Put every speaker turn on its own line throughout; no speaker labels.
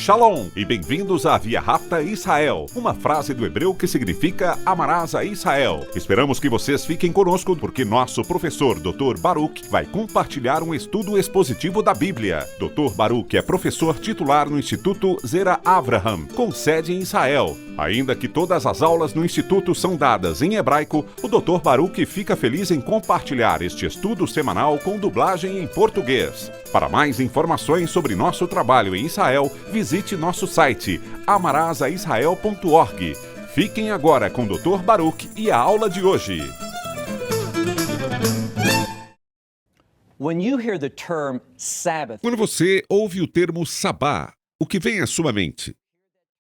Shalom e bem-vindos à Via Rápida Israel, uma frase do hebreu que significa amarás a Israel. Esperamos que vocês fiquem conosco porque nosso professor Dr. Baruch vai compartilhar um estudo expositivo da Bíblia. Dr. Baruch é professor titular no Instituto Zera Avraham, com sede em Israel. Ainda que todas as aulas no Instituto são dadas em hebraico, o Dr. Baruch fica feliz em compartilhar este estudo semanal com dublagem em português. Para mais informações sobre nosso trabalho em Israel, visite nosso site amarasaisrael.org. Fiquem agora com o Dr. Baruch e a aula de hoje.
Quando você ouve o termo sabá, o que vem à sua mente?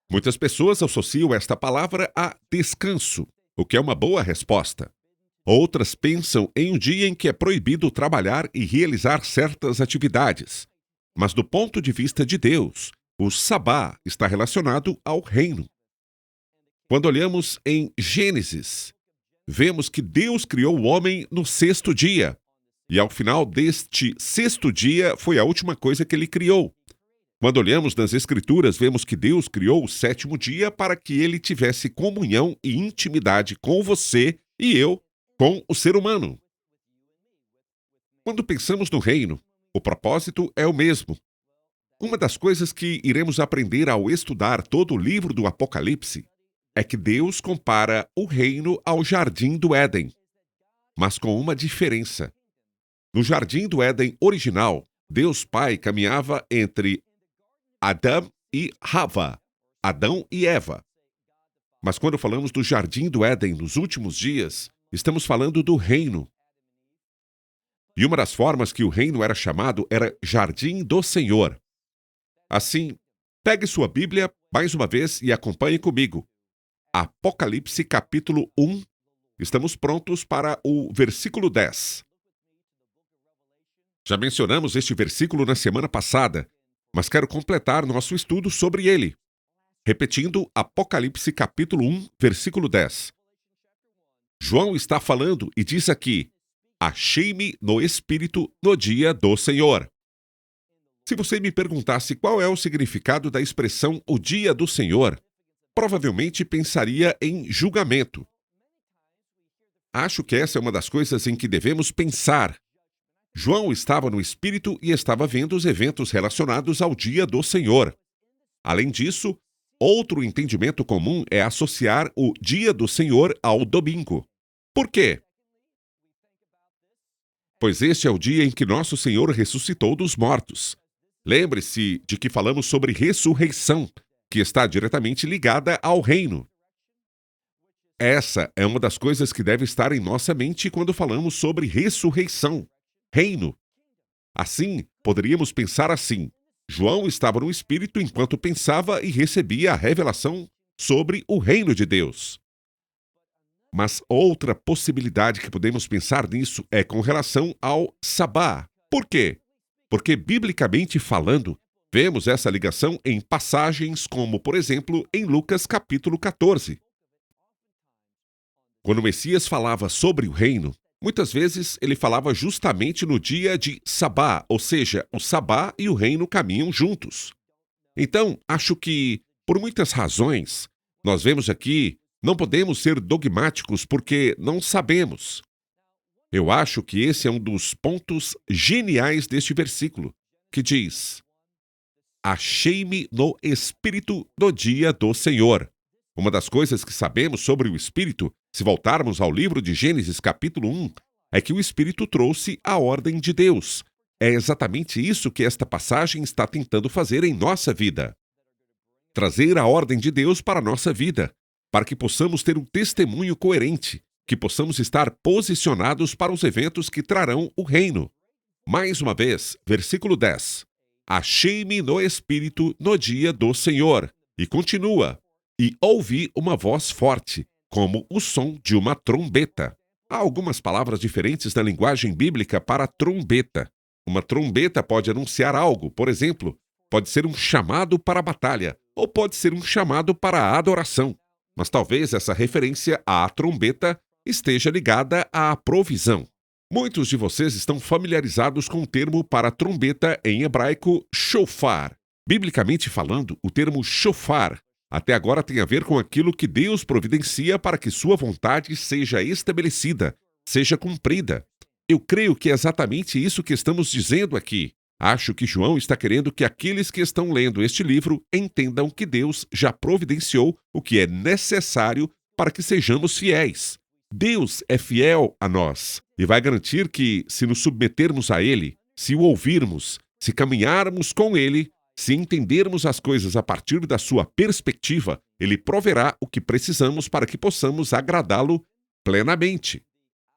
Muitas pessoas associam esta palavra a descanso, o que é uma boa resposta. Outras pensam em um dia em que é proibido trabalhar e realizar certas atividades. Mas do ponto de vista de Deus, o sabá está relacionado ao reino. Quando olhamos em Gênesis, vemos que Deus criou o homem no sexto dia. E ao final deste sexto dia foi a última coisa que ele criou. Quando olhamos nas Escrituras, vemos que Deus criou o sétimo dia para que ele tivesse comunhão e intimidade com você e eu, com o ser humano. Quando pensamos no reino, o propósito é o mesmo. Uma das coisas que iremos aprender ao estudar todo o livro do Apocalipse é que Deus compara o reino ao jardim do Éden, mas com uma diferença. No jardim do Éden original, Deus Pai caminhava entre Adão e Hava, Adão e Eva. Mas quando falamos do jardim do Éden nos últimos dias, estamos falando do reino. E uma das formas que o reino era chamado era Jardim do Senhor. Assim, pegue sua Bíblia mais uma vez e acompanhe comigo. Apocalipse capítulo 1. Estamos prontos para o versículo 10. Já mencionamos este versículo na semana passada, mas quero completar nosso estudo sobre ele. Repetindo, Apocalipse capítulo 1, versículo 10. João está falando e diz aqui: achei-me no Espírito no dia do Senhor. Se você me perguntasse qual é o significado da expressão o dia do Senhor, provavelmente pensaria em julgamento. Acho que essa é uma das coisas em que devemos pensar. João estava no Espírito e estava vendo os eventos relacionados ao dia do Senhor. Além disso, outro entendimento comum é associar o dia do Senhor ao domingo. Por quê? Pois este é o dia em que nosso Senhor ressuscitou dos mortos. Lembre-se de que falamos sobre ressurreição, que está diretamente ligada ao reino. Essa é uma das coisas que deve estar em nossa mente quando falamos sobre ressurreição. Reino. Assim, poderíamos pensar assim: João estava no Espírito enquanto pensava e recebia a revelação sobre o reino de Deus. Mas outra possibilidade que podemos pensar nisso é com relação ao sabá. Por quê? Porque, biblicamente falando, vemos essa ligação em passagens como, por exemplo, em Lucas capítulo 14. Quando o Messias falava sobre o reino, muitas vezes ele falava justamente no dia de sabá, ou seja, o sabá e o reino caminham juntos. Então, acho que, por muitas razões, nós vemos aqui, não podemos ser dogmáticos porque não sabemos. Eu acho que esse é um dos pontos geniais deste versículo, que diz: achei-me no Espírito no dia do Senhor. Uma das coisas que sabemos sobre o Espírito, se voltarmos ao livro de Gênesis capítulo 1, é que o Espírito trouxe a ordem de Deus. É exatamente isso que esta passagem está tentando fazer em nossa vida. Trazer a ordem de Deus para a nossa vida, para que possamos ter um testemunho coerente, que possamos estar posicionados para os eventos que trarão o reino. Mais uma vez, versículo 10. Achei-me no Espírito no dia do Senhor. E continua. E ouvi uma voz forte, como o som de uma trombeta. Há algumas palavras diferentes na linguagem bíblica para trombeta. Uma trombeta pode anunciar algo, por exemplo, pode ser um chamado para a batalha, ou pode ser um chamado para a adoração. Mas talvez essa referência à trombeta esteja ligada à provisão. Muitos de vocês estão familiarizados com o termo para trombeta em hebraico shofar. Biblicamente falando, o termo shofar até agora tem a ver com aquilo que Deus providencia para que sua vontade seja estabelecida, seja cumprida. Eu creio que é exatamente isso que estamos dizendo aqui. Acho que João está querendo que aqueles que estão lendo este livro entendam que Deus já providenciou o que é necessário para que sejamos fiéis. Deus é fiel a nós e vai garantir que, se nos submetermos a Ele, se o ouvirmos, se caminharmos com Ele, se entendermos as coisas a partir da sua perspectiva, Ele proverá o que precisamos para que possamos agradá-lo plenamente.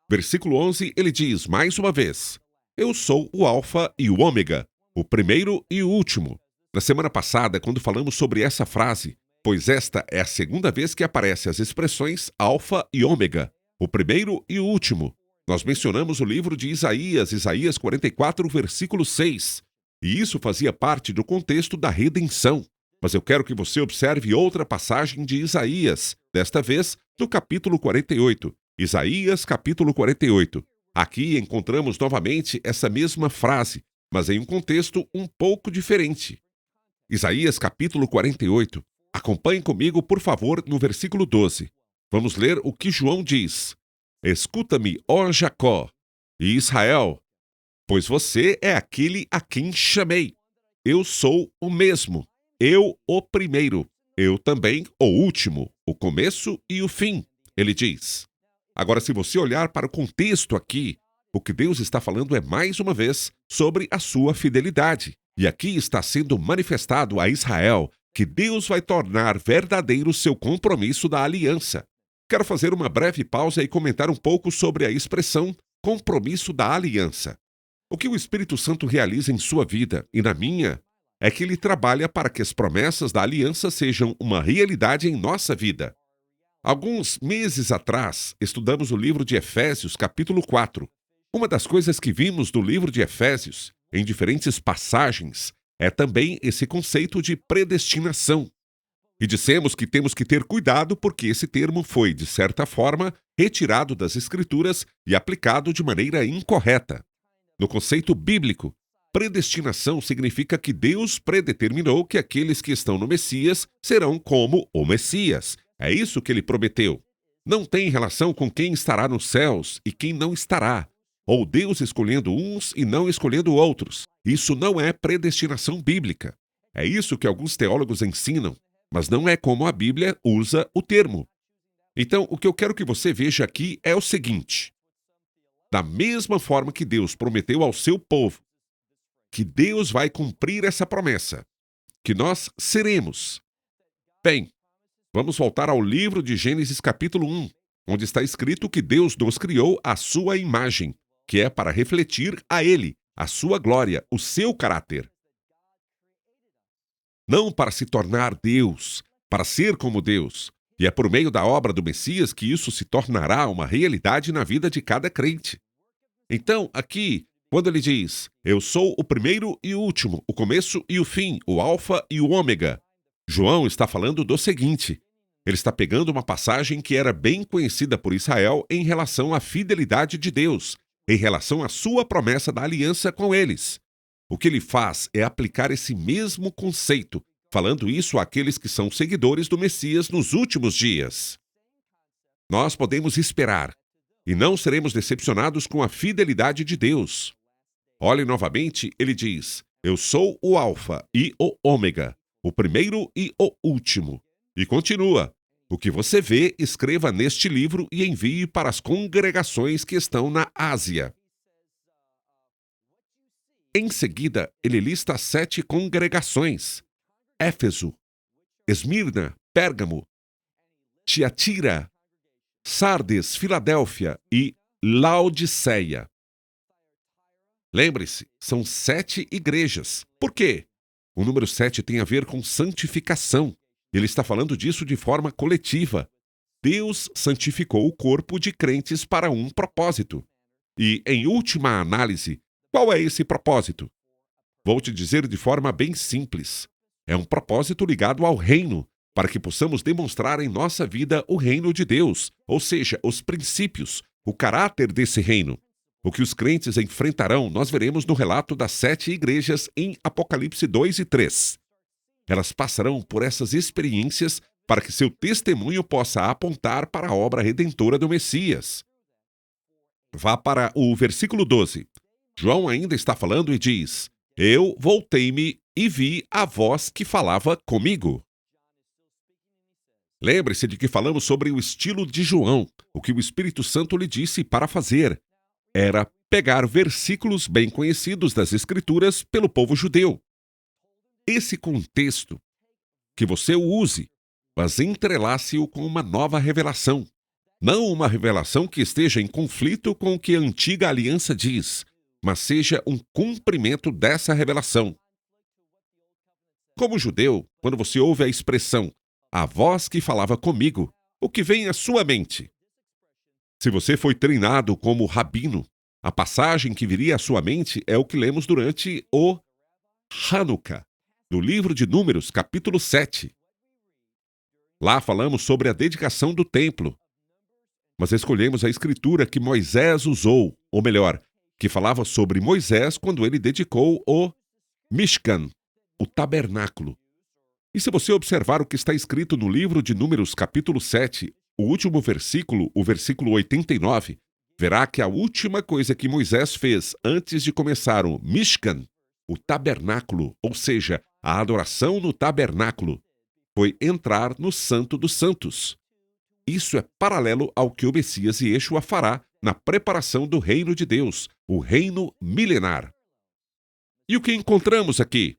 Versículo 11, ele diz mais uma vez: Eu sou o Alfa e o Ômega, o primeiro e o último. Na semana passada, quando falamos sobre essa frase, pois esta é a segunda vez que aparecem as expressões Alfa e Ômega, o primeiro e o último, nós mencionamos o livro de Isaías, Isaías 44, versículo 6. E isso fazia parte do contexto da redenção. Mas eu quero que você observe outra passagem de Isaías, desta vez no capítulo 48. Isaías, capítulo 48. Aqui encontramos novamente essa mesma frase, mas em um contexto um pouco diferente. Isaías, capítulo 48. Acompanhe comigo, por favor, no versículo 12. Vamos ler o que João diz. Escuta-me, ó Jacó, e Israel, pois você é aquele a quem chamei. Eu sou o mesmo, eu o primeiro, eu também o último, o começo e o fim, ele diz. Agora, se você olhar para o contexto aqui, o que Deus está falando é mais uma vez sobre a sua fidelidade. E aqui está sendo manifestado a Israel que Deus vai tornar verdadeiro seu compromisso da aliança. Quero fazer uma breve pausa e comentar um pouco sobre a expressão compromisso da aliança. O que o Espírito Santo realiza em sua vida e na minha é que ele trabalha para que as promessas da aliança sejam uma realidade em nossa vida. Alguns meses atrás, estudamos o livro de Efésios, capítulo 4. Uma das coisas que vimos do livro de Efésios, em diferentes passagens, é também esse conceito de predestinação. E dissemos que temos que ter cuidado porque esse termo foi, de certa forma, retirado das Escrituras e aplicado de maneira incorreta. No conceito bíblico, predestinação significa que Deus predeterminou que aqueles que estão no Messias serão como o Messias. É isso que ele prometeu. Não tem relação com quem estará nos céus e quem não estará, ou Deus escolhendo uns e não escolhendo outros. Isso não é predestinação bíblica. É isso que alguns teólogos ensinam, mas não é como a Bíblia usa o termo. Então, o que eu quero que você veja aqui é o seguinte: da mesma forma que Deus prometeu ao seu povo que Deus vai cumprir essa promessa, que nós seremos. Bem, vamos voltar ao livro de Gênesis capítulo 1, onde está escrito que Deus nos criou à sua imagem, que é para refletir a Ele, a sua glória, o seu caráter. Não para se tornar Deus, para ser como Deus. E é por meio da obra do Messias que isso se tornará uma realidade na vida de cada crente. Então, aqui, quando ele diz, eu sou o primeiro e o último, o começo e o fim, o alfa e o ômega, João está falando do seguinte: ele está pegando uma passagem que era bem conhecida por Israel em relação à fidelidade de Deus, em relação à sua promessa da aliança com eles. O que ele faz é aplicar esse mesmo conceito, falando isso àqueles que são seguidores do Messias nos últimos dias. Nós podemos esperar, e não seremos decepcionados com a fidelidade de Deus. Olhe novamente, ele diz, eu sou o Alfa e o Ômega, o primeiro e o último. E continua, o que você vê, escreva neste livro e envie para as congregações que estão na Ásia. Em seguida, ele lista 7 congregações: Éfeso, Esmirna, Pérgamo, Tiatira, Sardes, Filadélfia e Laodiceia. Lembre-se, são 7 igrejas. Por quê? O número 7 tem a ver com santificação. Ele está falando disso de forma coletiva. Deus santificou o corpo de crentes para um propósito. E, em última análise, qual é esse propósito? Vou te dizer de forma bem simples. É um propósito ligado ao reino, para que possamos demonstrar em nossa vida o reino de Deus, ou seja, os princípios, o caráter desse reino. O que os crentes enfrentarão, nós veremos no relato das 7 igrejas em Apocalipse 2 e 3. Elas passarão por essas experiências para que seu testemunho possa apontar para a obra redentora do Messias. Vá para o versículo 12. João ainda está falando e diz: Eu voltei-me e vi a voz que falava comigo. Lembre-se de que falamos sobre o estilo de João. O que o Espírito Santo lhe disse para fazer era pegar versículos bem conhecidos das Escrituras pelo povo judeu. Esse contexto, que você o use, mas entrelace-o com uma nova revelação. Não uma revelação que esteja em conflito com o que a antiga aliança diz, mas seja um cumprimento dessa revelação. Como judeu, quando você ouve a expressão "a voz que falava comigo", o que vem à sua mente? Se você foi treinado como rabino, a passagem que viria à sua mente é o que lemos durante o Hanukkah, no livro de Números, capítulo 7. Lá falamos sobre a dedicação do templo, mas escolhemos a escritura que Moisés usou, ou melhor, que falava sobre Moisés quando ele dedicou o Mishkan, o tabernáculo. E se você observar o que está escrito no livro de Números, capítulo 7, o último versículo, o versículo 89, verá que a última coisa que Moisés fez antes de começar o Mishkan, o tabernáculo, ou seja, a adoração no tabernáculo, foi entrar no Santo dos Santos. Isso é paralelo ao que o Messias Yeshua fará na preparação do reino de Deus, o reino milenar. E o que encontramos aqui?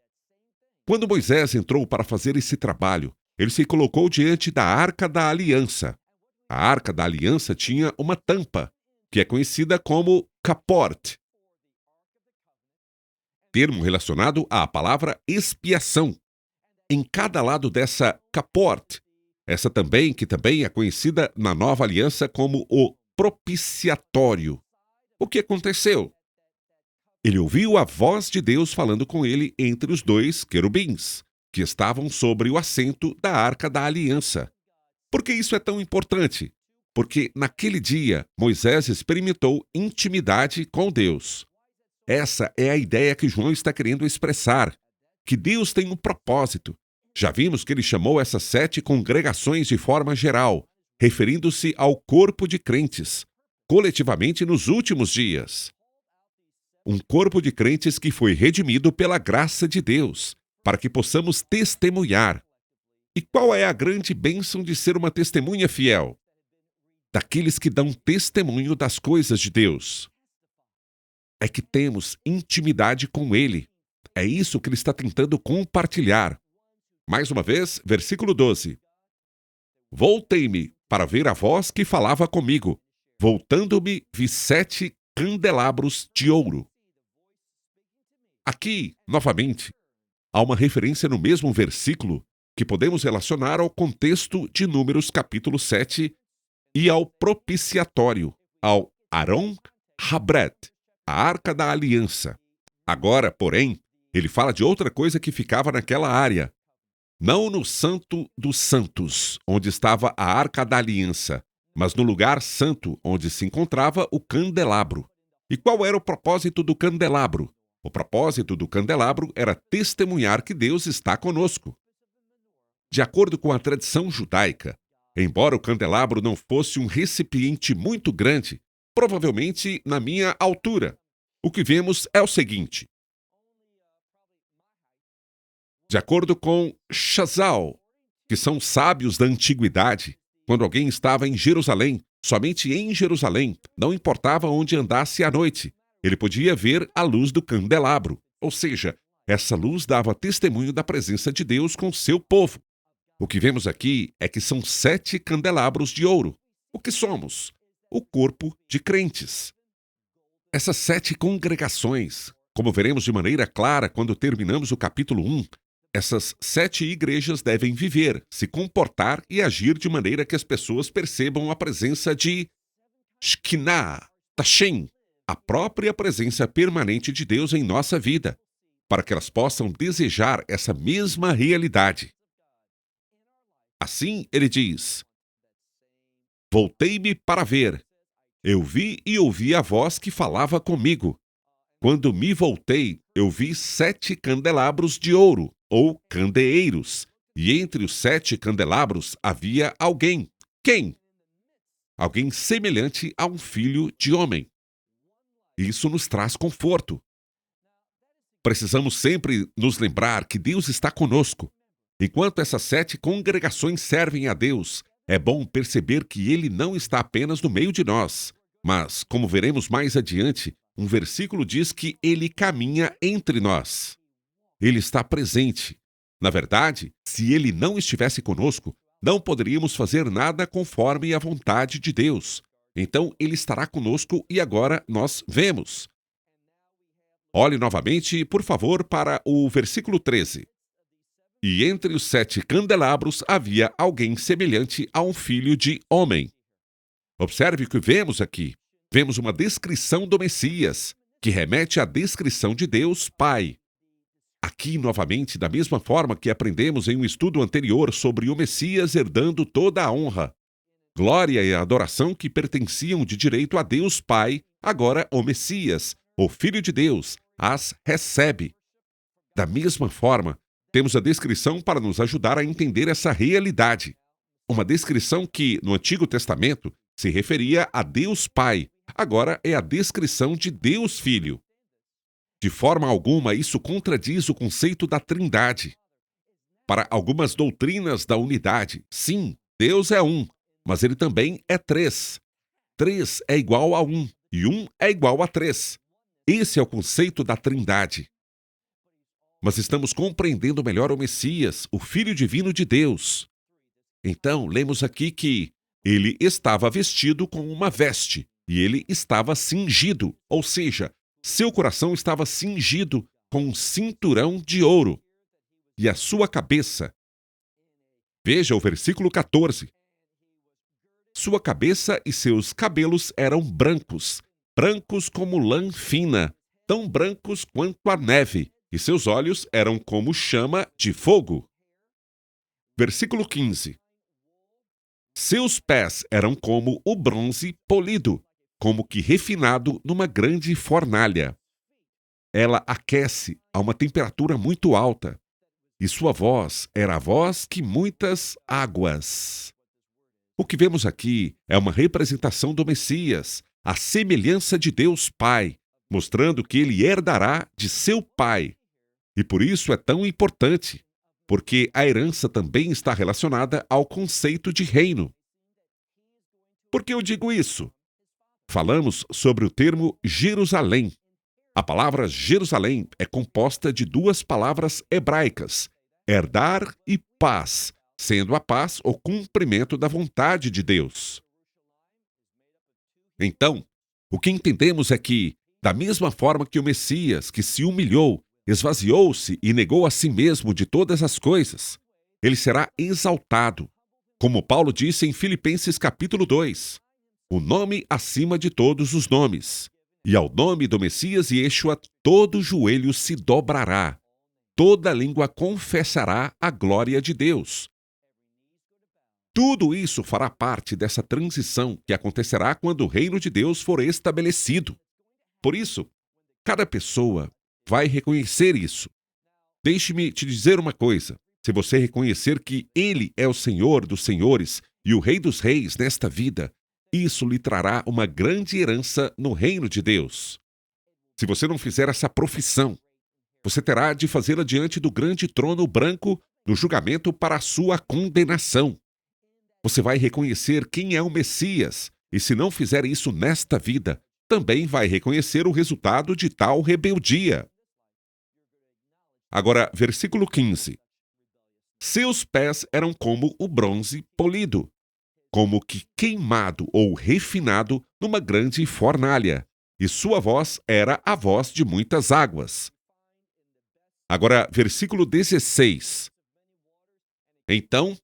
Quando Moisés entrou para fazer esse trabalho, ele se colocou diante da Arca da Aliança. A Arca da Aliança tinha uma tampa, que é conhecida como caport, termo relacionado à palavra expiação. Em cada lado dessa caport, essa também, que também é conhecida na Nova Aliança como o propiciatório. O que aconteceu? Ele ouviu a voz de Deus falando com ele entre os dois querubins, que estavam sobre o assento da Arca da Aliança. Por que isso é tão importante? Porque naquele dia Moisés experimentou intimidade com Deus. Essa é a ideia que João está querendo expressar, que Deus tem um propósito. Já vimos que ele chamou essas 7 congregações de forma geral, referindo-se ao corpo de crentes, coletivamente nos últimos dias. Um corpo de crentes que foi redimido pela graça de Deus, para que possamos testemunhar. E qual é a grande bênção de ser uma testemunha fiel? Daqueles que dão testemunho das coisas de Deus. É que temos intimidade com Ele. É isso que Ele está tentando compartilhar. Mais uma vez, versículo 12. Voltei-me para ver a voz que falava comigo. Voltando-me, vi 7 candelabros de ouro. Aqui, novamente, há uma referência no mesmo versículo que podemos relacionar ao contexto de Números capítulo 7 e ao propiciatório, ao Aron Habret, a Arca da Aliança. Agora, porém, ele fala de outra coisa que ficava naquela área. Não no Santo dos Santos, onde estava a Arca da Aliança, mas no lugar santo, onde se encontrava o candelabro. E qual era o propósito do candelabro? O propósito do candelabro era testemunhar que Deus está conosco. De acordo com a tradição judaica, embora o candelabro não fosse um recipiente muito grande, provavelmente na minha altura, o que vemos é o seguinte. De acordo com Chazal, que são sábios da antiguidade, quando alguém estava em Jerusalém, somente em Jerusalém, não importava onde andasse à noite, ele podia ver a luz do candelabro, ou seja, essa luz dava testemunho da presença de Deus com seu povo. O que vemos aqui é que são 7 candelabros de ouro. O que somos? O corpo de crentes. Essas 7 congregações, como veremos de maneira clara quando terminamos o capítulo 1, essas 7 igrejas devem viver, se comportar e agir de maneira que as pessoas percebam a presença de Shekinah, Tashem, a própria presença permanente de Deus em nossa vida, para que elas possam desejar essa mesma realidade. Assim, ele diz: Voltei-me para ver. Eu vi e ouvi a voz que falava comigo. Quando me voltei, eu vi 7 candelabros de ouro. ou candeeiros, e entre os 7 candelabros havia alguém. Quem? Alguém semelhante a um filho de homem. Isso nos traz conforto. Precisamos sempre nos lembrar que Deus está conosco. Enquanto essas 7 congregações servem a Deus, é bom perceber que Ele não está apenas no meio de nós, mas, como veremos mais adiante, um versículo diz que Ele caminha entre nós. Ele está presente. Na verdade, se Ele não estivesse conosco, não poderíamos fazer nada conforme a vontade de Deus. Então, Ele estará conosco e agora nós vemos. Olhe novamente, por favor, para o versículo 13. E entre os 7 candelabros havia alguém semelhante a um filho de homem. Observe o que vemos aqui. Vemos uma descrição do Messias, que remete à descrição de Deus Pai. Aqui, novamente, da mesma forma que aprendemos em um estudo anterior sobre o Messias herdando toda a honra, glória e adoração que pertenciam de direito a Deus Pai, agora o Messias, o Filho de Deus, as recebe. Da mesma forma, temos a descrição para nos ajudar a entender essa realidade. Uma descrição que, no Antigo Testamento, se referia a Deus Pai, agora é a descrição de Deus Filho. De forma alguma, isso contradiz o conceito da Trindade. Para algumas doutrinas da unidade, sim, Deus é um, mas ele também é 3. 3 é igual a 1 e 1 é igual a 3. Esse é o conceito da Trindade. Mas estamos compreendendo melhor o Messias, o Filho Divino de Deus. Então, lemos aqui que ele estava vestido com uma veste e ele estava cingido, ou seja, seu coração estava cingido com um cinturão de ouro. E a sua cabeça. Veja o versículo 14. Sua cabeça e seus cabelos eram brancos, brancos como lã fina, tão brancos quanto a neve, e seus olhos eram como chama de fogo. Versículo 15. Seus pés eram como o bronze polido, como que refinado numa grande fornalha. Ela aquece a uma temperatura muito alta, e sua voz era a voz que muitas águas. O que vemos aqui é uma representação do Messias, a semelhança de Deus Pai, mostrando que ele herdará de seu Pai. E por isso é tão importante, porque a herança também está relacionada ao conceito de reino. Por que eu digo isso? Falamos sobre o termo Jerusalém. A palavra Jerusalém é composta de 2 palavras hebraicas, herdar e paz, sendo a paz o cumprimento da vontade de Deus. Então, o que entendemos é que, da mesma forma que o Messias, que se humilhou, esvaziou-se e negou a si mesmo de todas as coisas, ele será exaltado. Como Paulo disse em Filipenses capítulo 2, o nome acima de todos os nomes. E ao nome do Messias Yeshua, todo joelho se dobrará, toda língua confessará a glória de Deus. Tudo isso fará parte dessa transição que acontecerá quando o reino de Deus for estabelecido. Por isso, cada pessoa vai reconhecer isso. Deixe-me te dizer uma coisa. Se você reconhecer que Ele é o Senhor dos senhores e o Rei dos reis nesta vida, isso lhe trará uma grande herança no reino de Deus. Se você não fizer essa profissão, você terá de fazê-la diante do grande trono branco no julgamento para a sua condenação. Você vai reconhecer quem é o Messias, e se não fizer isso nesta vida, também vai reconhecer o resultado de tal rebeldia. Agora, versículo 15. Seus pés eram como o bronze polido, como que queimado ou refinado numa grande fornalha, e sua voz era a voz de muitas águas. Agora, versículo 16. Então,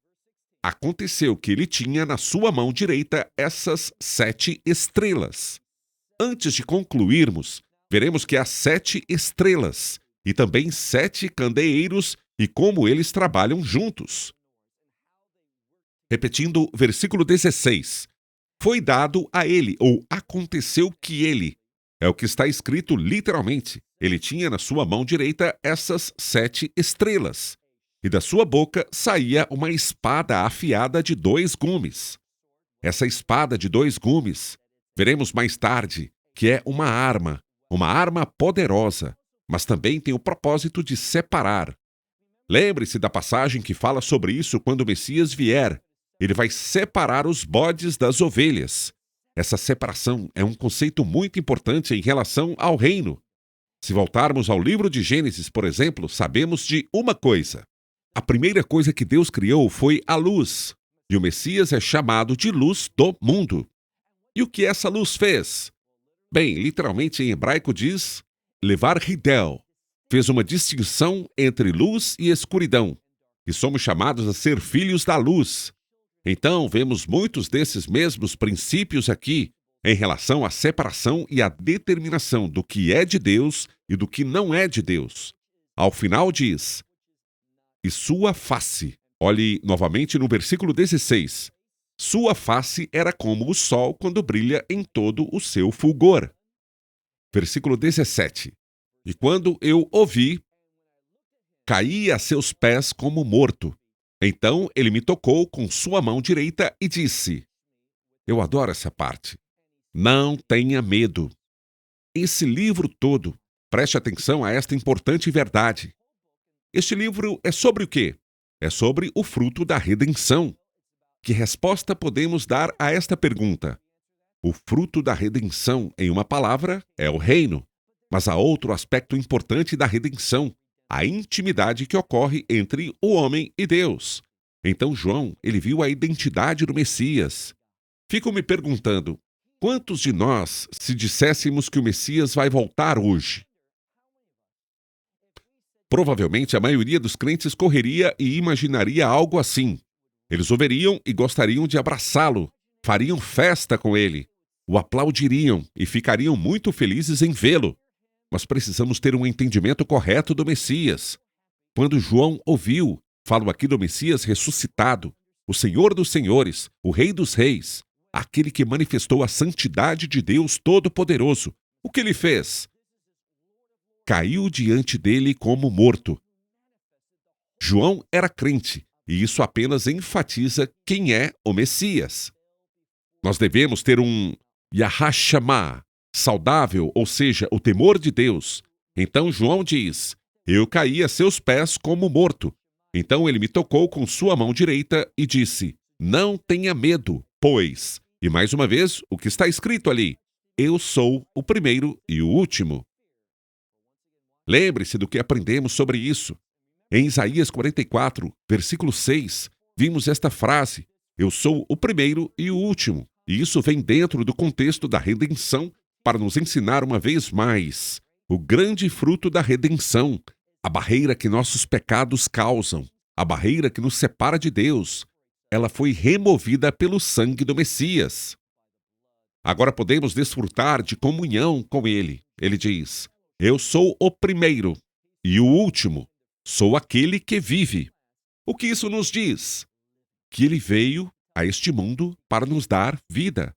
aconteceu que ele tinha na sua mão direita essas 7 estrelas. Antes de concluirmos, veremos que há 7 estrelas e também 7 candeeiros e como eles trabalham juntos. Repetindo, versículo 16. Foi dado a ele, ou aconteceu que ele. É o que está escrito literalmente. ele tinha na sua mão direita essas 7 estrelas, e da sua boca saía uma espada afiada de 2 gumes. Essa espada de 2 gumes, veremos mais tarde, que é uma arma poderosa, mas também tem o propósito de separar. Lembre-se da passagem que fala sobre isso quando o Messias vier. Ele vai separar os bodes das ovelhas. Essa separação é um conceito muito importante em relação ao reino. Se voltarmos ao livro de Gênesis, por exemplo, sabemos de uma coisa. A primeira coisa que Deus criou foi a luz, e o Messias é chamado de luz do mundo. E o que essa luz fez? Bem, literalmente em hebraico diz levar hidel. Fez uma distinção entre luz e escuridão. E somos chamados a ser filhos da luz. Então, vemos muitos desses mesmos princípios aqui em relação à separação e à determinação do que é de Deus e do que não é de Deus. Ao final diz, e sua face, olhe novamente no versículo 16, sua face era como o sol quando brilha em todo o seu fulgor. Versículo 17, e quando eu o vi, caí a seus pés como morto. Então ele me tocou com sua mão direita e disse, eu adoro essa parte, não tenha medo. Esse livro todo, preste atenção a esta importante verdade. Este livro é sobre o quê? É sobre o fruto da redenção. Que resposta podemos dar a esta pergunta? O fruto da redenção, em uma palavra, é o reino. Mas há outro aspecto importante da redenção, a intimidade que ocorre entre o homem e Deus. Então João, ele viu a identidade do Messias. Fico me perguntando, quantos de nós, se disséssemos que o Messias vai voltar hoje? Provavelmente a maioria dos crentes correria e imaginaria algo assim. Eles o veriam e gostariam de abraçá-lo, fariam festa com ele, o aplaudiriam e ficariam muito felizes em vê-lo. Mas precisamos ter um entendimento correto do Messias. Quando João ouviu, falo aqui do Messias ressuscitado, o Senhor dos Senhores, o Rei dos Reis, aquele que manifestou a santidade de Deus Todo-Poderoso, o que ele fez? Caiu diante dele como morto. João era crente, e isso apenas enfatiza quem é o Messias. Nós devemos ter um Yahashama, saudável, ou seja, o temor de Deus. Então João diz, eu caí a seus pés como morto. Então ele me tocou com sua mão direita e disse, não tenha medo, pois... E mais uma vez, o que está escrito ali, eu sou o primeiro e o último. Lembre-se do que aprendemos sobre isso. Em Isaías 44, versículo 6, vimos esta frase, eu sou o primeiro e o último. E isso vem dentro do contexto da redenção para nos ensinar uma vez mais o grande fruto da redenção, a barreira que nossos pecados causam, a barreira que nos separa de Deus. Ela foi removida pelo sangue do Messias. Agora podemos desfrutar de comunhão com ele. Ele diz, eu sou o primeiro e o último, sou aquele que vive. O que isso nos diz? Que ele veio a este mundo para nos dar vida.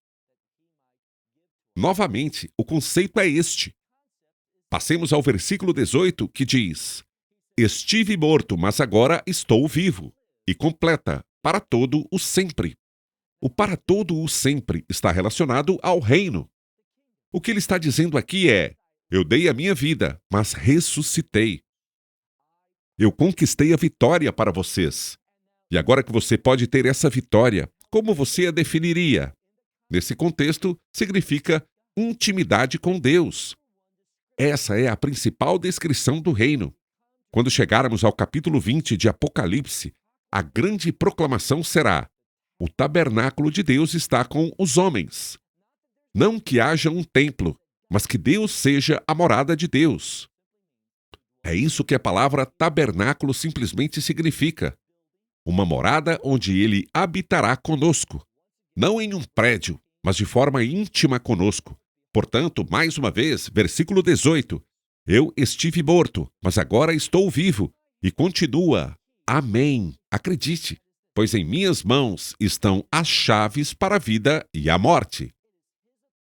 Novamente, o conceito é este. Passemos ao versículo 18, que diz, estive morto, mas agora estou vivo. E completa, para todo o sempre. O para todo o sempre está relacionado ao reino. O que ele está dizendo aqui é, eu dei a minha vida, mas ressuscitei. Eu conquistei a vitória para vocês. E agora que você pode ter essa vitória, como você a definiria? Nesse contexto, significa intimidade com Deus. Essa é a principal descrição do reino. Quando chegarmos ao capítulo 20 de Apocalipse, a grande proclamação será, o tabernáculo de Deus está com os homens. Não que haja um templo, mas que Deus seja a morada de Deus. É isso que a palavra tabernáculo simplesmente significa. Uma morada onde ele habitará conosco. Não em um prédio, mas de forma íntima conosco. Portanto, mais uma vez, versículo 18. Eu estive morto, mas agora estou vivo. E continua. Amém. Acredite, pois em minhas mãos estão as chaves para a vida e a morte.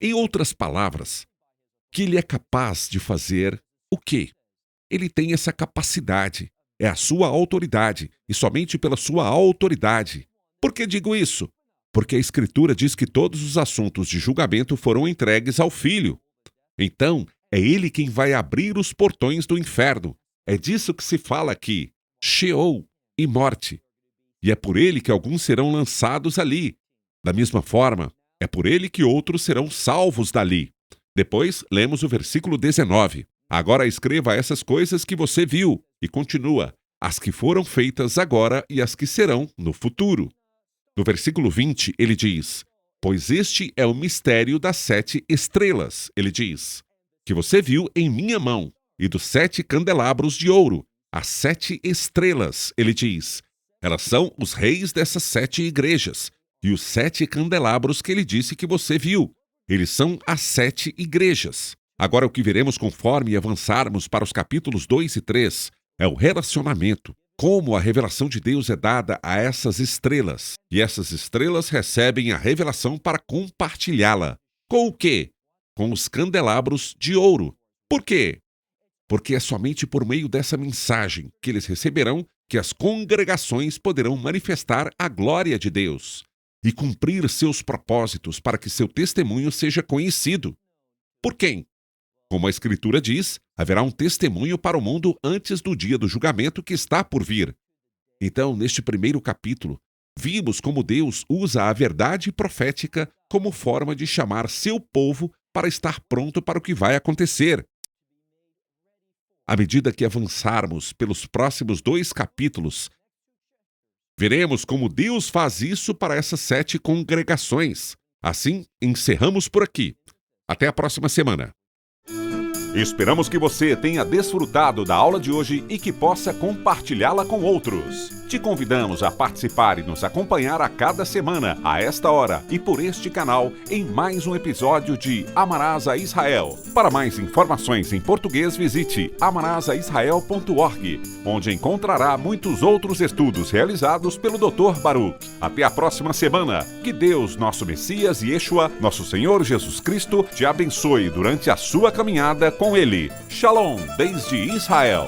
Em outras palavras, que ele é capaz de fazer o quê? Ele tem essa capacidade. É a sua autoridade, e somente pela sua autoridade. Por que digo isso? Porque a Escritura diz que todos os assuntos de julgamento foram entregues ao Filho. Então, é Ele quem vai abrir os portões do inferno. É disso que se fala aqui, Sheol e morte. E é por Ele que alguns serão lançados ali. Da mesma forma, é por Ele que outros serão salvos dali. Depois, lemos o versículo 19. Agora escreva essas coisas que você viu, e continua, as que foram feitas agora e as que serão no futuro. No versículo 20, ele diz, pois este é o mistério das 7 estrelas, ele diz, que você viu em minha mão, e dos 7 candelabros de ouro, as 7 estrelas, ele diz. Elas são os reis dessas 7 igrejas, e os 7 candelabros que ele disse que você viu. Eles são as 7 igrejas. Agora, o que veremos conforme avançarmos para os capítulos 2 e 3 é o relacionamento, como a revelação de Deus é dada a essas estrelas. E essas estrelas recebem a revelação para compartilhá-la. Com o quê? Com os candelabros de ouro. Por quê? Porque é somente por meio dessa mensagem que eles receberão que as congregações poderão manifestar a glória de Deus e cumprir seus propósitos para que seu testemunho seja conhecido. Por quem? Como a Escritura diz, haverá um testemunho para o mundo antes do dia do julgamento que está por vir. Então, neste primeiro capítulo, vimos como Deus usa a verdade profética como forma de chamar seu povo para estar pronto para o que vai acontecer. À medida que avançarmos pelos próximos 2 capítulos, veremos como Deus faz isso para essas 7 congregações. Assim, encerramos por aqui. Até a próxima semana.
Esperamos que você tenha desfrutado da aula de hoje e que possa compartilhá-la com outros. Te convidamos a participar e nos acompanhar a cada semana, a esta hora e por este canal, em mais um episódio de Amarás a Israel. Para mais informações em português, visite amarasaisrael.org, onde encontrará muitos outros estudos realizados pelo Dr. Baruch. Até a próxima semana. Que Deus, nosso Messias e Yeshua, nosso Senhor Jesus Cristo, te abençoe durante a sua caminhada com Ele. Shalom, desde Israel.